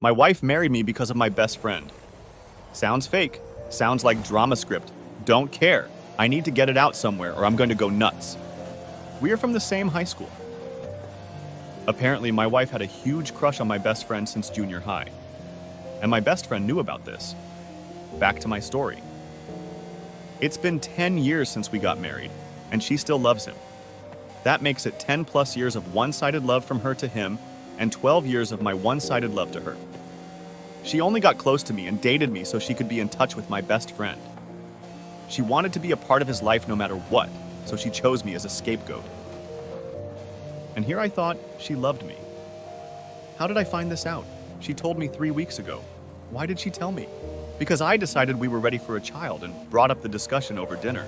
My wife married me because of my best friend. Sounds fake. Sounds like drama script. Don't care. I need to get it out somewhere or I'm going to go nuts. We are from the same high school. Apparently, my wife had a huge crush on my best friend since junior high. And my best friend knew about this. Back to my story. It's been 10 years since we got married, and she still loves him. That makes it 10 plus years of one-sided love from her to him, and 12 years of my one-sided love to her. She only got close to me and dated me so she could be in touch with my best friend. She wanted to be a part of his life no matter what, so she chose me as a scapegoat. And here I thought she loved me. How did I find this out? She told me 3 weeks ago. Why did she tell me? Because I decided we were ready for a child and brought up the discussion over dinner.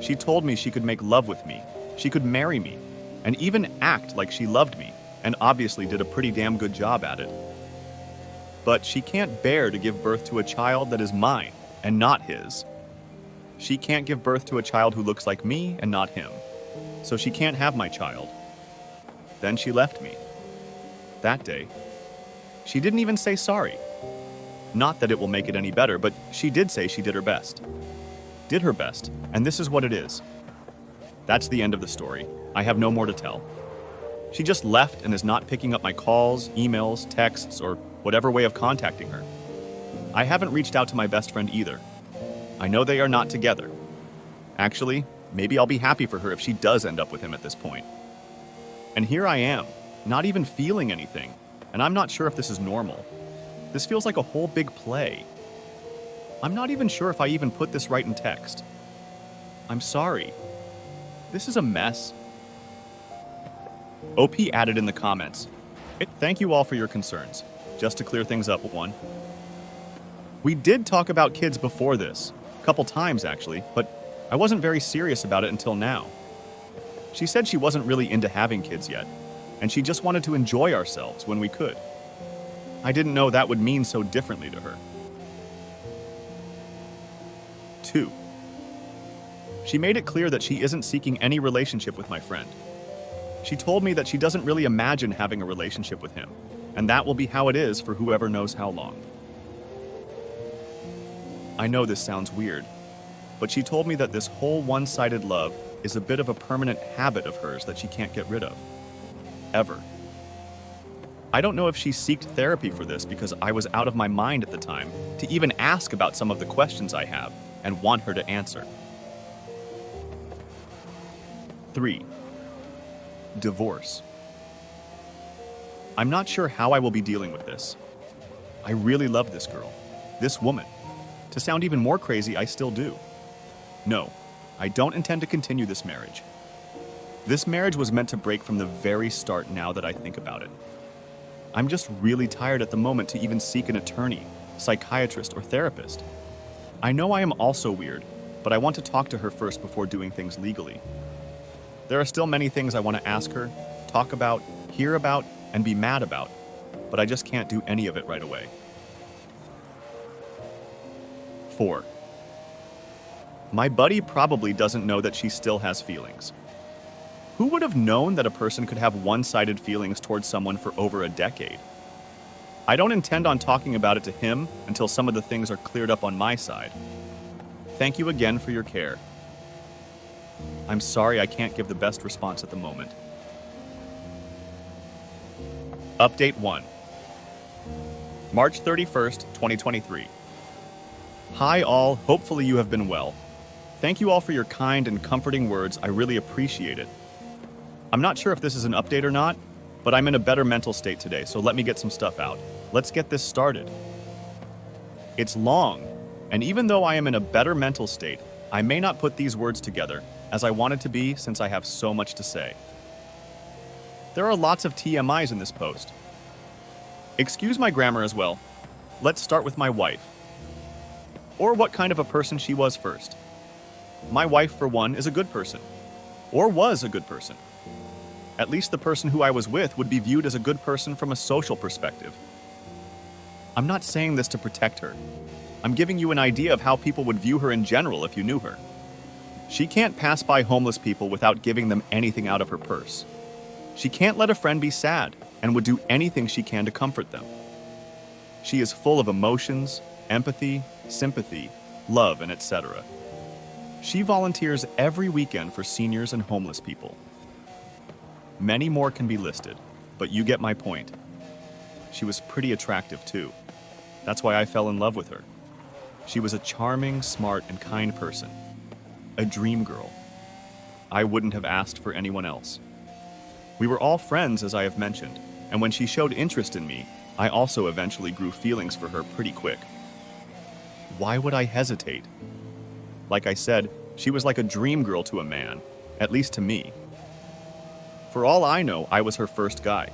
She told me she could make love with me, she could marry me, and even act like she loved me, and obviously did a pretty damn good job at it. But she can't bear to give birth to a child that is mine and not his. She can't give birth to a child who looks like me and not him. So she can't have my child. Then she left me. That day, she didn't even say sorry. Not that it will make it any better, but she did say she did her best. Did her best, and this is what it is. That's the end of the story. I have no more to tell. She just left and is not picking up my calls, emails, texts, or whatever way of contacting her. I haven't reached out to my best friend either. I know they are not together. Actually, maybe I'll be happy for her if she does end up with him at this point. And here I am, not even feeling anything, and I'm not sure if this is normal. This feels like a whole big play. I'm not even sure if I even put this right in text. I'm sorry. This is a mess. OP added in the comments, "Thank you all for your concerns. Just to clear things up, one. We did talk about kids before this, a couple times actually, but I wasn't very serious about it until now. She said she wasn't really into having kids yet, and she just wanted to enjoy ourselves when we could. I didn't know that would mean so differently to her." 2. She made it clear that she isn't seeking any relationship with my friend. She told me that she doesn't really imagine having a relationship with him, and that will be how it is for whoever knows how long. I know this sounds weird, but she told me that this whole one-sided love is a bit of a permanent habit of hers that she can't get rid of. Ever. I don't know if she sought therapy for this because I was out of my mind at the time to even ask about some of the questions I have and want her to answer. 3. Divorce. I'm not sure how I will be dealing with this. I really love this girl, this woman. To sound even more crazy, I still do. No, I don't intend to continue this marriage. This marriage was meant to break from the very start now that I think about it. I'm just really tired at the moment to even seek an attorney, psychiatrist, or therapist. I know I am also weird, but I want to talk to her first before doing things legally. There are still many things I want to ask her, talk about, hear about, and be mad about, but I just can't do any of it right away. 4. My buddy probably doesn't know that she still has feelings. Who would have known that a person could have one-sided feelings towards someone for over a decade? I don't intend on talking about it to him until some of the things are cleared up on my side. Thank you again for your care. I'm sorry I can't give the best response at the moment. Update 1. March 31st, 2023. Hi all, hopefully you have been well. Thank you all for your kind and comforting words, I really appreciate it. I'm not sure if this is an update or not, but I'm in a better mental state today, so let me get some stuff out. Let's get this started. It's long, and even though I am in a better mental state, I may not put these words together as I wanted to be since I have so much to say. There are lots of TMIs in this post. Excuse my grammar as well. Let's start with my wife. Or what kind of a person she was first. My wife, for one, is a good person. Or was a good person. At least the person who I was with would be viewed as a good person from a social perspective. I'm not saying this to protect her. I'm giving you an idea of how people would view her in general if you knew her. She can't pass by homeless people without giving them anything out of her purse. She can't let a friend be sad and would do anything she can to comfort them. She is full of emotions, empathy, sympathy, love, and etc. She volunteers every weekend for seniors and homeless people. Many more can be listed, but you get my point. She was pretty attractive too. That's why I fell in love with her. She was a charming, smart, and kind person. A dream girl. I wouldn't have asked for anyone else. We were all friends, as I have mentioned, and when she showed interest in me, I also eventually grew feelings for her pretty quick. Why would I hesitate? Like I said, she was like a dream girl to a man, at least to me. For all I know, I was her first guy.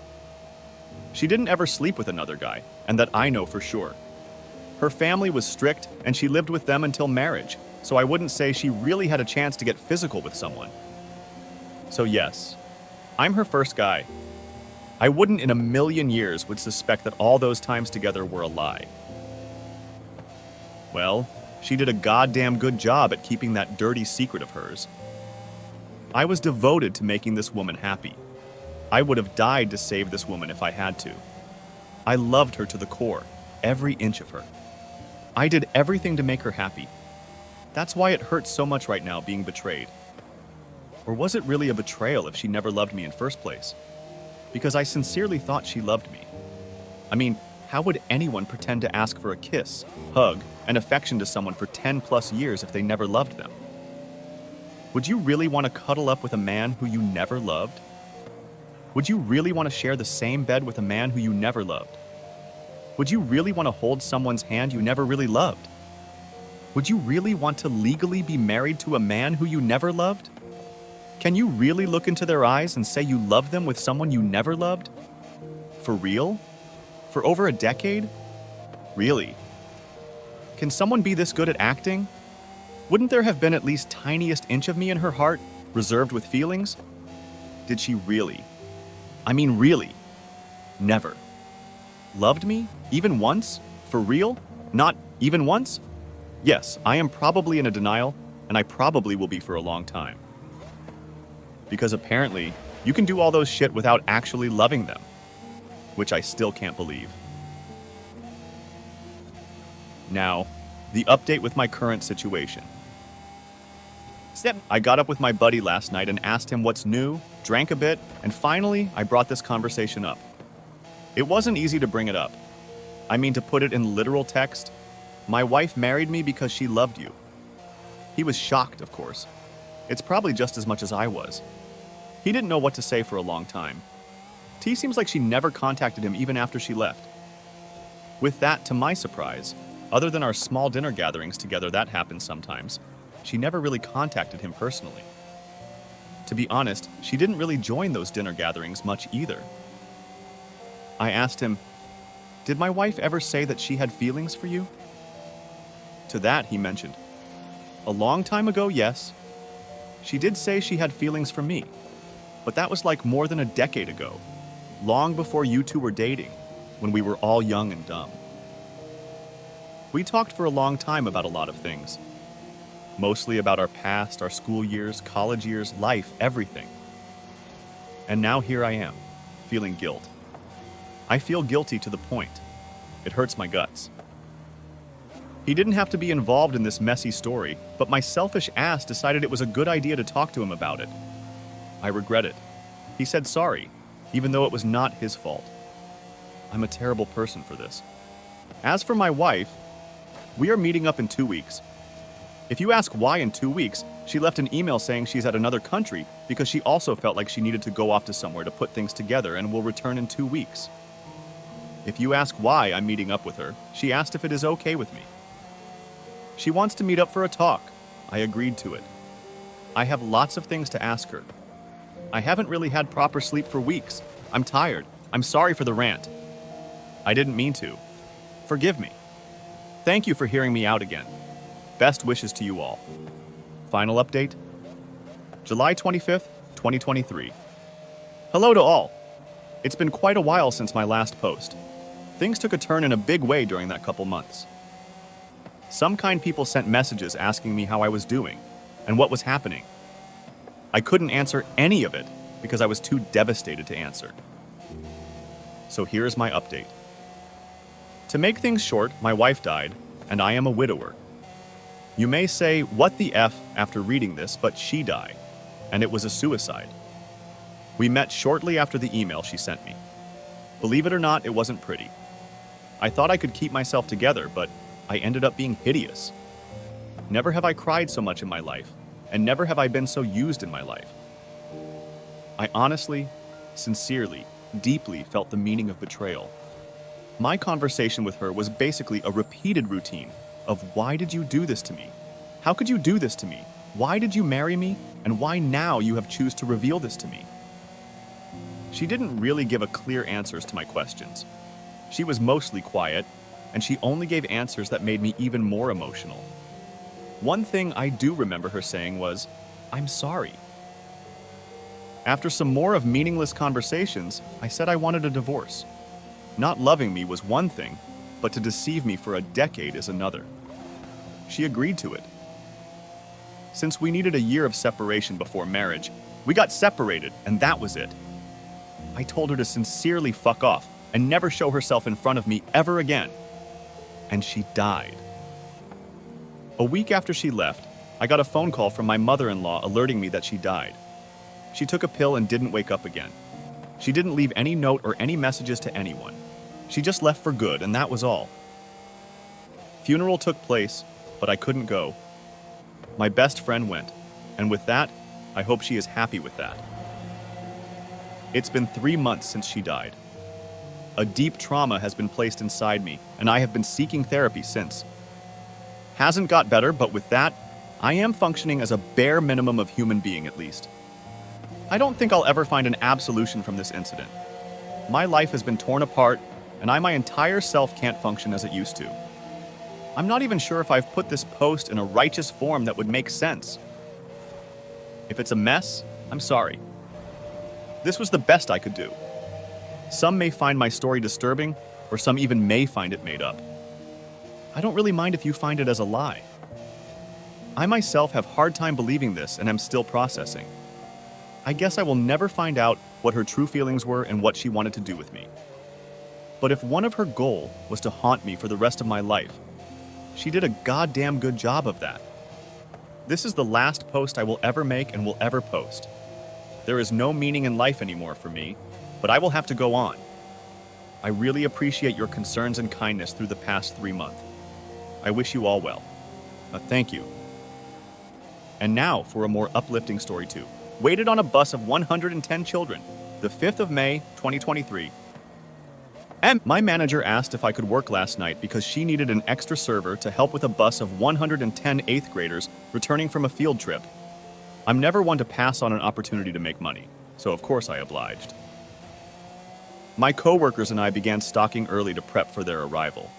She didn't ever sleep with another guy, and that I know for sure. Her family was strict, and she lived with them until marriage, so I wouldn't say she really had a chance to get physical with someone. So yes, I'm her first guy. I wouldn't in a million years would suspect that all those times together were a lie. Well, she did a goddamn good job at keeping that dirty secret of hers. I was devoted to making this woman happy. I would have died to save this woman if I had to. I loved her to the core, every inch of her. I did everything to make her happy. That's why it hurts so much right now being betrayed. Or was it really a betrayal if she never loved me in first place? Because I sincerely thought she loved me. I mean, how would anyone pretend to ask for a kiss, hug, and affection to someone for 10+ years if they never loved them? Would you really want to cuddle up with a man who you never loved? Would you really want to share the same bed with a man who you never loved? Would you really want to hold someone's hand you never really loved? Would you really want to legally be married to a man who you never loved? Can you really look into their eyes and say you love them with someone you never loved? For real? For over a decade? Really? Can someone be this good at acting? Wouldn't there have been at least tiniest inch of me in her heart, reserved with feelings? Did she really? I mean really? Never. Loved me? Even once? For real? Not even once? Yes, I am probably in a denial, and I probably will be for a long time. Because apparently, you can do all those shit without actually loving them, which I still can't believe. Now, the update with my current situation. I got up with my buddy last night and asked him what's new, drank a bit, and finally, I brought this conversation up. It wasn't easy to bring it up. I mean, to put it in literal text, my wife married me because she loved you. He was shocked, of course. It's probably just as much as I was. He didn't know what to say for a long time. T seems like she never contacted him even after she left. With that, to my surprise, other than our small dinner gatherings together that happens sometimes, she never really contacted him personally. To be honest, she didn't really join those dinner gatherings much either. I asked him, "Did my wife ever say that she had feelings for you?" To that, he mentioned, "A long time ago, yes. She did say she had feelings for me, but that was like more than a decade ago, long before you two were dating, when we were all young and dumb." We talked for a long time about a lot of things. Mostly about our past, our school years, college years, life, everything. And now here I am, feeling guilt. I feel guilty to the point. It hurts my guts. He didn't have to be involved in this messy story, but my selfish ass decided it was a good idea to talk to him about it. I regret it. He said sorry, even though it was not his fault. I'm a terrible person for this. As for my wife, we are meeting up in 2 weeks. If you ask why in 2 weeks, she left an email saying she's at another country because she also felt like she needed to go off to somewhere to put things together and will return in 2 weeks. If you ask why I'm meeting up with her, she asked if it is okay with me. She wants to meet up for a talk. I agreed to it. I have lots of things to ask her. I haven't really had proper sleep for weeks. I'm tired. I'm sorry for the rant. I didn't mean to. Forgive me. Thank you for hearing me out again. Best wishes to you all. Final update, July 25th, 2023. Hello to all. It's been quite a while since my last post. Things took a turn in a big way during that couple months. Some kind people sent messages asking me how I was doing and what was happening. I couldn't answer any of it because I was too devastated to answer. So here's my update. To To make things short, my wife died, and I am a widower. You may say, what the F after reading this, but she died, and it was a suicide. We met shortly after the email she sent me. Believe it or not, it wasn't pretty. I thought I could keep myself together, but I ended up being hideous. Never have I cried so much in my life, and never have I been so used in my life. I honestly, sincerely, deeply felt the meaning of betrayal. My conversation with her was basically a repeated routine of why did you do this to me? How could you do this to me? Why did you marry me? And why now you have chosen to reveal this to me? She didn't really give a clear answers to my questions. She was mostly quiet, and she only gave answers that made me even more emotional. One thing I do remember her saying was, "I'm sorry." After some more of meaningless conversations, I said I wanted a divorce. Not loving me was one thing, but to deceive me for a decade is another. She agreed to it. Since we needed a year of separation before marriage, we got separated, and that was it. I told her to sincerely fuck off and never show herself in front of me ever again. And she died. A week after she left, I got a phone call from my mother-in-law alerting me that she died. She took a pill and didn't wake up again. She didn't leave any note or any messages to anyone. She just left for good, and that was all. Funeral took place, but I couldn't go. My best friend went, and with that, I hope she is happy with that. It's been 3 months since she died. A deep trauma has been placed inside me, and I have been seeking therapy since. Hasn't got better, but with that, I am functioning as a bare minimum of human being at least. I don't think I'll ever find an absolution from this incident. My life has been torn apart, and my entire self can't function as it used to. I'm not even sure if I've put this post in a righteous form that would make sense. If it's a mess, I'm sorry. This was the best I could do. Some may find my story disturbing, or some even may find it made up. I don't really mind if you find it as a lie. I myself have a hard time believing this and am still processing. I guess I will never find out what her true feelings were and what she wanted to do with me. But if one of her goals was to haunt me for the rest of my life, she did a goddamn good job of that. This is the last post I will ever make and will ever post. There is no meaning in life anymore for me, but I will have to go on. I really appreciate your concerns and kindness through the past 3 months. I wish you all well. Thank you. And now for a more uplifting story too. Waited on a bus of 110 children, the 5th of May, 2023. My manager asked if I could work last night because she needed an extra server to help with a bus of 110 8th graders returning from a field trip. I'm never one to pass on an opportunity to make money, so of course I obliged. My coworkers and I began stocking early to prep for their arrival.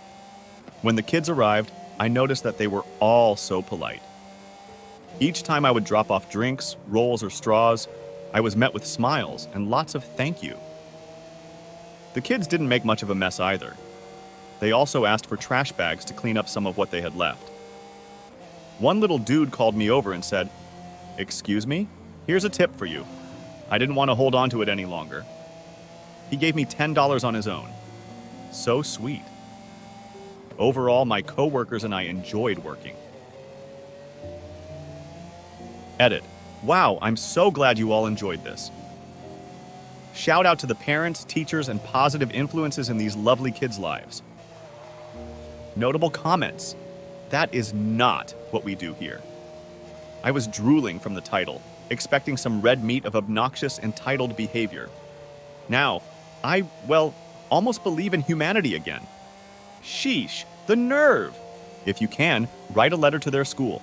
When the kids arrived, I noticed that they were all so polite. Each time I would drop off drinks, rolls, or straws, I was met with smiles and lots of thank you. The kids didn't make much of a mess either. They also asked for trash bags to clean up some of what they had left. One little dude called me over and said, "Excuse me? Here's a tip for you." I didn't want to hold on to it any longer. He gave me $10 on his own. So sweet. Overall, my coworkers and I enjoyed working. Edit. Wow, I'm so glad you all enjoyed this. Shout out to the parents, teachers, and positive influences in these lovely kids' lives. Notable comments. That is not what we do here. I was drooling from the title, expecting some red meat of obnoxious, entitled behavior. Now, almost believe in humanity again. Sheesh, the nerve! If you can, write a letter to their school.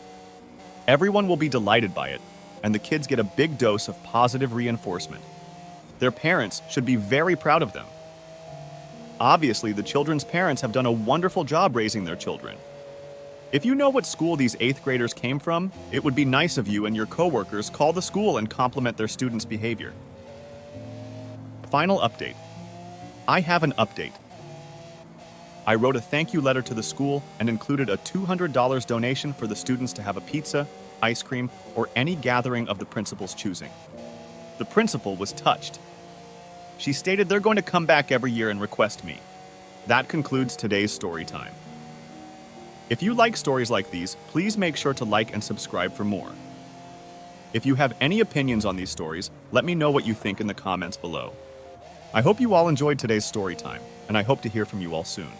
Everyone will be delighted by it, and the kids get a big dose of positive reinforcement. Their parents should be very proud of them. Obviously, the children's parents have done a wonderful job raising their children. If you know what school these 8th graders came from, it would be nice of you and your coworkers call the school and compliment their students' behavior. Final update. I have an update. I wrote a thank you letter to the school and included a $200 donation for the students to have a pizza, ice cream, or any gathering of the principal's choosing. The principal was touched. She stated they're going to come back every year and request me. That concludes today's story time. If you like stories like these, please make sure to like and subscribe for more. If you have any opinions on these stories, let me know what you think in the comments below. I hope you all enjoyed today's story time, and I hope to hear from you all soon.